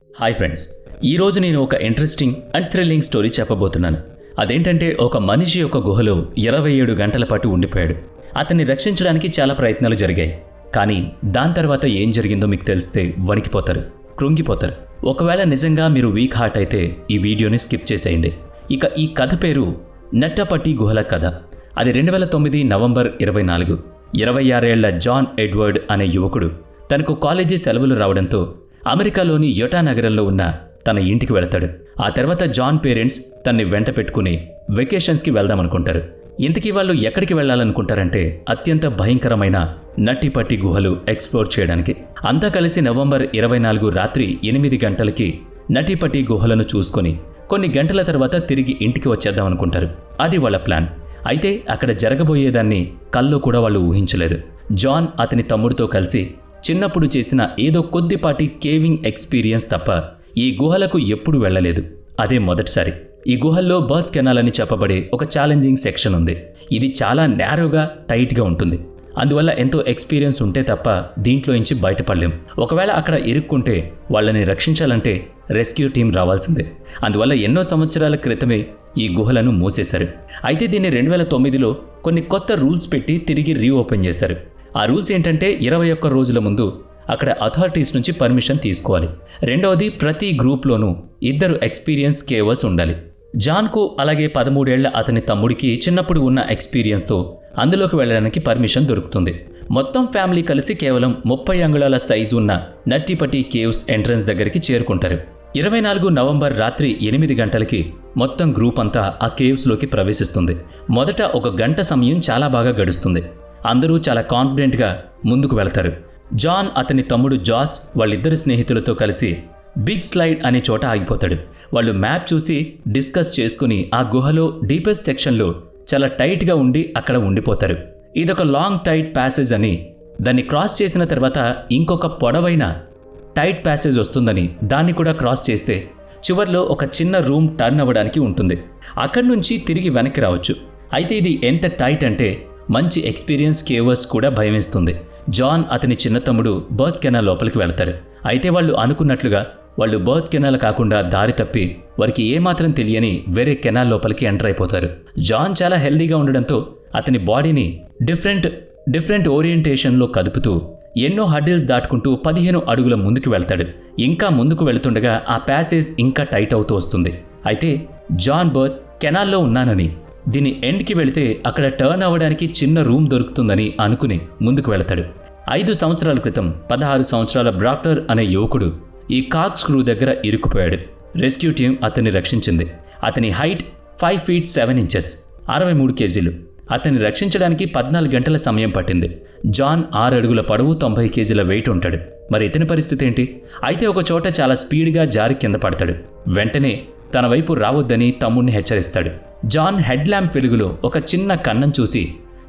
Hi friends, ఈరోజు నేను ఒక ఇంట్రెస్టింగ్ అండ్ థ్రిల్లింగ్ స్టోరీ చెప్పబోతున్నాను. అదేంటంటే ఒక మనిషి యొక్క గుహలో 27 గంటల పాటు ఉండిపోయాడు. అతన్ని రక్షించడానికి చాలా ప్రయత్నాలు జరిగాయి. కానీ దాని తర్వాత ఏం జరిగిందో మీకు తెలిస్తే వణికిపోతారు, కృంగిపోతారు. ఒకవేళ నిజంగా మీరు వీక్ హార్ట్ అయితే ఈ వీడియోని స్కిప్ చేసేయండి. ఇక ఈ కథ పేరు నట్టపట్టి గుహల కథ. అది 2009 నవంబర్ 24. 26 ఏళ్ల జాన్ ఎడ్వర్డ్ అనే యువకుడు తనకు కాలేజీ సెలవులు రావడంతో అమెరికాలోని యోటా నగరంలో ఉన్న తన ఇంటికి వెళతాడు. ఆ తర్వాత జాన్ పేరెంట్స్ తన్ని వెంట పెట్టుకుని వెకేషన్స్కి వెళ్దామనుకుంటారు. ఇంతకీ వాళ్ళు ఎక్కడికి వెళ్లాలనుకుంటారంటే అత్యంత భయంకరమైన నట్టిపట్టి గుహలు ఎక్స్ప్లోర్ చేయడానికి. అంతా కలిసి నవంబర్ 24 రాత్రి 8 గంటలకి నట్టిపట్టి గుహలను చూసుకొని కొన్ని గంటల తర్వాత తిరిగి ఇంటికి వచ్చేద్దామనుకుంటారు. అది వాళ్ళ ప్లాన్. అయితే అక్కడ జరగబోయేదాన్ని కల్లో కూడా వాళ్ళు ఊహించలేదు. జాన్ అతని తమ్ముడితో కలిసి చిన్నప్పుడు చేసిన ఏదో కొద్దిపాటి కేవింగ్ ఎక్స్పీరియన్స్ తప్ప ఈ గుహలకు ఎప్పుడు వెళ్ళలేదు. అదే మొదటిసారి. ఈ గుహల్లో బర్త్ కెనాల్ అని చెప్పబడే ఒక ఛాలెంజింగ్ సెక్షన్ ఉంది. ఇది చాలా నేరోగా, టైట్గా ఉంటుంది. అందువల్ల ఎంతో ఎక్స్పీరియన్స్ ఉంటే తప్ప దీంట్లోంచి బయటపడలేం. ఒకవేళ అక్కడ ఇరుక్కుంటే వాళ్ళని రక్షించాలంటే రెస్క్యూ టీం రావాల్సిందే. అందువల్ల ఎన్నో సంవత్సరాల క్రితమే ఈ గుహలను మూసేశారు. అయితే దీన్ని 2009లో కొన్ని కొత్త రూల్స్ పెట్టి తిరిగి రీఓపెన్ చేశారు. ఆ రూల్స్ ఏంటంటే 21 రోజుల ముందు అక్కడ అథారిటీస్ నుంచి పర్మిషన్ తీసుకోవాలి. రెండవది, ప్రతి గ్రూప్లోనూ 2 ఎక్స్పీరియన్స్ కేవర్స్ ఉండాలి. జాన్కు అలాగే 13 ఏళ్ల అతని తమ్ముడికి చిన్నప్పుడు ఉన్న ఎక్స్పీరియన్స్తో అందులోకి వెళ్ళడానికి పర్మిషన్ దొరుకుతుంది. మొత్తం ఫ్యామిలీ కలిసి కేవలం 30 అంగుళాల సైజు ఉన్న నట్టిపట్టి కేవ్స్ ఎంట్రన్స్ దగ్గరికి చేరుకుంటారు. 24 నవంబర్ రాత్రి 8 గంటలకి మొత్తం గ్రూప్ అంతా ఆ కేవ్స్లోకి ప్రవేశిస్తుంది. మొదట 1 గంట సమయం చాలా బాగా గడుస్తుంది. అందరూ చాలా కాన్ఫిడెంట్గా ముందుకు వెళ్తారు. జాన్ అతని తమ్ముడు జాస్ వాళ్ళిద్దరు స్నేహితులతో కలిసి బిగ్ స్లైడ్ అనే చోట ఆగిపోతాడు. వాళ్ళు మ్యాప్ చూసి డిస్కస్ చేసుకుని ఆ గుహలో డీపెస్ట్ సెక్షన్లో చాలా టైట్గా ఉండి అక్కడ ఉండిపోతారు. ఇదొక లాంగ్ టైట్ ప్యాసేజ్ అని, దాన్ని క్రాస్ చేసిన తర్వాత ఇంకొక పొడవైన టైట్ ప్యాసేజ్ వస్తుందని, దాన్ని కూడా క్రాస్ చేస్తే చివర్లో ఒక చిన్న రూమ్ టర్న్ అవ్వడానికి ఉంటుంది. అక్కడి నుంచి తిరిగి వెనక్కి రావచ్చు. అయితే ఇది ఎంత టైట్ అంటే మంచి ఎక్స్పీరియన్స్ కేవర్స్ కూడా భయమేస్తుంది. జాన్ అతని చిన్న తమ్ముడు బర్త్ కెనాల్ లోపలికి వెళతారు. అయితే వాళ్ళు అనుకున్నట్లుగా వాళ్ళు బర్త్ కెనాల్ కాకుండా దారి తప్పి వారికి ఏమాత్రం తెలియని వేరే కెనాల్ లోపలికి ఎంటర్ అయిపోతారు. జాన్ చాలా హెల్దీగా ఉండడంతో అతని బాడీని డిఫరెంట్ ఓరియంటేషన్లో కదుపుతూ ఎన్నో హర్డిల్స్ దాటుకుంటూ 15 అడుగుల ముందుకు వెళ్తాడు. ఇంకా ముందుకు వెళుతుండగా ఆ ప్యాసేజ్ ఇంకా టైట్ అవుతూ వస్తుంది. అయితే జాన్ బర్త్ కెనాల్లో ఉన్నానని, దీని ఎండ్కి వెళితే అక్కడ టర్న్ అవ్వడానికి చిన్న రూమ్ దొరుకుతుందని అనుకుని ముందుకు వెళతాడు. 5 సంవత్సరాల క్రితం 16 సంవత్సరాల బ్రాక్టర్ అనే యువకుడు ఈ కాక్ స్క్రూ దగ్గర ఇరుక్కుపోయాడు. రెస్క్యూ టీం అతన్ని రక్షించింది. అతని హైట్ 5 feet 7 inches, 63 kgs. అతన్ని రక్షించడానికి 14 గంటల సమయం పట్టింది. జాన్ 6 అడుగుల పొడవు, 90 kgs వెయిట్ ఉంటాడు. మరి ఇతని పరిస్థితి ఏంటి? అయితే ఒక చోట చాలా స్పీడ్గా జారి కింద పడతాడు. వెంటనే తన వైపు రావద్దని తమ్ముడిని హెచ్చరిస్తాడు. జాన్ హెడ్ ల్యాంప్ వెలుగులో ఒక చిన్న కన్నం చూసి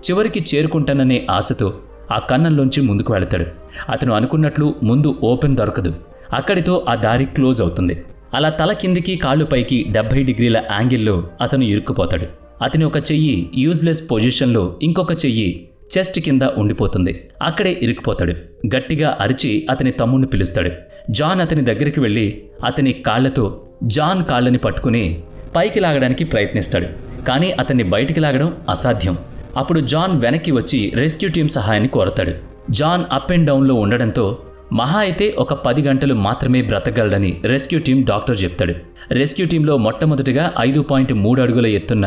చివరికి చేరుకుంటాననే ఆశతో ఆ కన్నంలోంచి ముందుకు వెళతాడు. అతను అనుకున్నట్లు ముందు ఓపెన్ దొరకదు. అక్కడితో ఆ దారి క్లోజ్ అవుతుంది. అలా తల కిందికి కాళ్ళు పైకి 70 degrees యాంగిల్లో అతను ఇరుక్కుపోతాడు. అతని ఒక చెయ్యి యూజ్లెస్ పొజిషన్లో, ఇంకొక చెయ్యి చెస్ట్ కింద ఉండిపోతుంది. అక్కడే ఇరుక్కుపోతాడు. గట్టిగా అరిచి అతని తమ్ముడిని పిలుస్తాడు. జాన్ అతని దగ్గరికి వెళ్ళి అతని కాళ్లతో జాన్ కాళ్ళని పట్టుకుని పైకి లాగడానికి ప్రయత్నిస్తాడు. కానీ అతన్ని బయటికి లాగడం అసాధ్యం. అప్పుడు జాన్ వెనక్కి వచ్చి రెస్క్యూ టీం సహాయాన్ని కోరతాడు. జాన్ అప్ అండ్ డౌన్లో ఉండడంతో మహా అయితే ఒక 10 గంటలు మాత్రమే బ్రతకగలడని రెస్క్యూ టీం డాక్టర్ చెప్తాడు. రెస్క్యూ టీంలో మొట్టమొదటిగా 5.3 అడుగుల ఎత్తున్న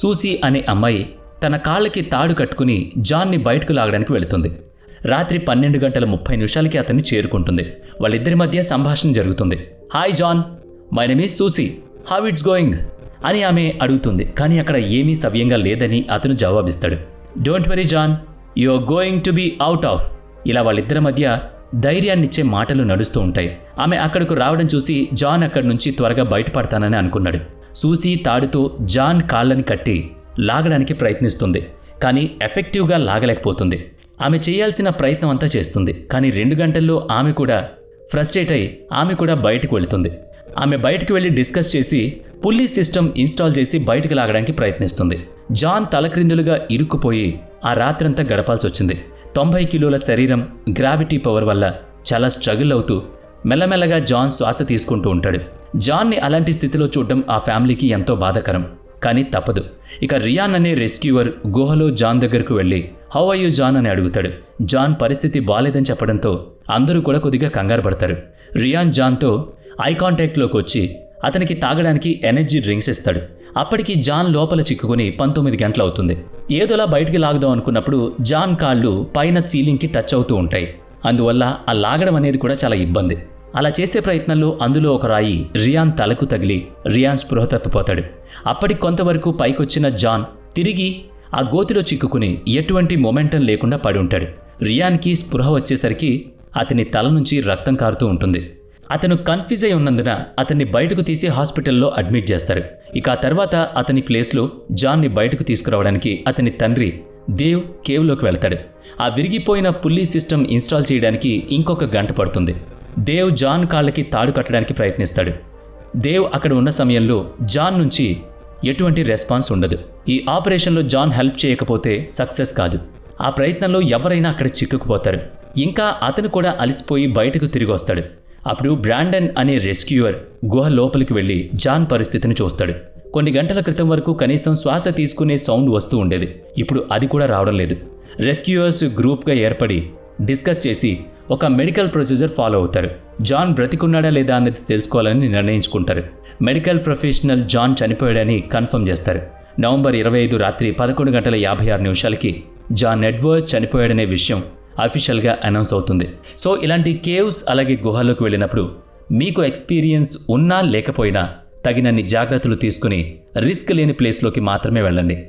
సూసీ అనే అమ్మాయి తన కాళ్ళకి తాడు కట్టుకుని జాన్ని బయటకు లాగడానికి వెళుతుంది. రాత్రి 12:30 అతన్ని చేరుకుంటుంది. వాళ్ళిద్దరి మధ్య సంభాషణ జరుగుతుంది. Hi John, my name is Susie, how it's going అని ఆమె అడుగుతుంది. కానీ అక్కడ ఏమీ సవ్యంగా లేదని అతను జవాబిస్తాడు. Don't worry John, you are going to be out of. ఇలా వాళ్ళిద్దరి మధ్య ధైర్యాన్నిచ్చే మాటలు నడుస్తూ ఉంటాయి. ఆమె అక్కడకు రావడం చూసి జాన్ అక్కడి నుంచి త్వరగా బయటపడతానని అనుకున్నాడు. సూసీ తాడుతో జాన్ కాళ్ళని కట్టి లాగడానికి ప్రయత్నిస్తుంది. కానీ ఎఫెక్టివ్గా లాగలేకపోతుంది. ఆమె చేయాల్సిన ప్రయత్నం అంతా చేస్తుంది. కానీ 2 గంటల్లో ఆమె కూడా ఫ్రస్ట్రేట్ అయి ఆమె కూడా బయటకు వెళుతుంది. ఆమె బయటకు వెళ్ళి డిస్కస్ చేసి పుల్లీ సిస్టమ్ ఇన్స్టాల్ చేసి బయటకు లాగడానికి ప్రయత్నిస్తుంది. జాన్ తలక్రిందులుగా ఇరుక్కుపోయి ఆ రాత్రంతా గడపాల్సి వచ్చింది. 90 కిలోల శరీరం గ్రావిటీ పవర్ వల్ల చాలా స్ట్రగుల్ అవుతూ మెల్లమెల్లగా జాన్ శ్వాస తీసుకుంటూ ఉంటాడు. జాన్ని అలాంటి స్థితిలో చూడడం ఆ ఫ్యామిలీకి ఎంతో బాధాకరం. కానీ తప్పదు. ఇక రియాన్ అనే రెస్క్యూవర్ గుహలో జాన్ దగ్గరకు వెళ్ళి హౌ ఆర్ యూ జాన్ అని అడుగుతాడు. జాన్ పరిస్థితి బాలేదని చెప్పడంతో అందరూ కూడా కొద్దిగా కంగారు పడతారు. రియాన్ జాన్తో ఐ కాంటాక్ట్లోకి వచ్చి అతనికి తాగడానికి ఎనర్జీ డ్రింక్స్ ఇస్తాడు. అప్పటికి జాన్ లోపల చిక్కుకుని 19 గంటలు అవుతుంది. ఏదోలా బయటికి లాగుదాం అనుకున్నప్పుడు జాన్ కాళ్ళు పైన సీలింగ్కి టచ్ అవుతూ ఉంటాయి. అందువల్ల ఆ లాగడం అనేది కూడా చాలా ఇబ్బంది. అలా చేసే ప్రయత్నంలో అందులో ఒక రాయి రియాన్ తలకు తగిలి రియాన్ స్పృహ తప్పిపోతాడు. అప్పటికి కొంతవరకు పైకొచ్చిన జాన్ తిరిగి ఆ గోతిలో చిక్కుకుని ఎటువంటి మొమెంటం లేకుండా పడి ఉంటాడు. రియాన్కి స్పృహ వచ్చేసరికి అతని తల నుంచి రక్తం కారుతూ ఉంటుంది. అతను కన్ఫ్యూజ్ అయి ఉన్నందున అతన్ని బయటకు తీసి హాస్పిటల్లో అడ్మిట్ చేస్తారు. ఇక ఆ తర్వాత అతని ప్లేస్లో జాన్ని బయటకు తీసుకురావడానికి అతని తండ్రి దేవ్ కేవ్లోకి వెళ్తాడు. ఆ విరిగిపోయిన పుల్లీ సిస్టమ్ ఇన్స్టాల్ చేయడానికి ఇంకొక గంట పడుతుంది. దేవ్ జాన్ కాళ్ళకి తాడు కట్టడానికి ప్రయత్నిస్తాడు. దేవ్ అక్కడ ఉన్న సమయంలో జాన్ నుంచి ఎటువంటి రెస్పాన్స్ ఉండదు. ఈ ఆపరేషన్లో జాన్ హెల్ప్ చేయకపోతే సక్సెస్ కాదు. ఆ ప్రయత్నంలో ఎవరైనా అక్కడ చిక్కుకుపోతారు. ఇంకా అతను కూడా అలసిపోయి బయటకు తిరిగి వస్తాడు. అప్పుడు బ్రాండన్ అనే రెస్క్యూవర్ గుహ లోపలికి వెళ్ళి జాన్ పరిస్థితిని చూస్తాడు. కొన్ని గంటల క్రితం వరకు కనీసం శ్వాస తీసుకునే సౌండ్ వస్తూ ఉండేది. ఇప్పుడు అది కూడా రావడం లేదు. రెస్క్యూవర్స్ గ్రూప్గా ఏర్పడి డిస్కస్ చేసి ఒక మెడికల్ ప్రొసీజర్ ఫాలో అవుతారు. జాన్ బ్రతికున్నాడా లేదా అన్నది తెలుసుకోవాలని నిర్ణయించుకుంటారు. మెడికల్ ప్రొఫెషనల్ జాన్ చనిపోయాడని కన్ఫర్మ్ చేస్తారు. నవంబర్ 25 రాత్రి 11:56 జాన్ ఎడ్వర్డ్ చనిపోయాడనే విషయం అఫీషియల్గా అనౌన్స్ అవుతుంది. సో ఇలాంటి కేవ్స్ అలాగే గుహలోకి వెళ్ళినప్పుడు మీకు ఎక్స్పీరియన్స్ ఉన్నా లేకపోయినా తగినన్ని జాగ్రత్తలు తీసుకుని రిస్క్ లేని ప్లేస్లోకి మాత్రమే వెళ్ళండి.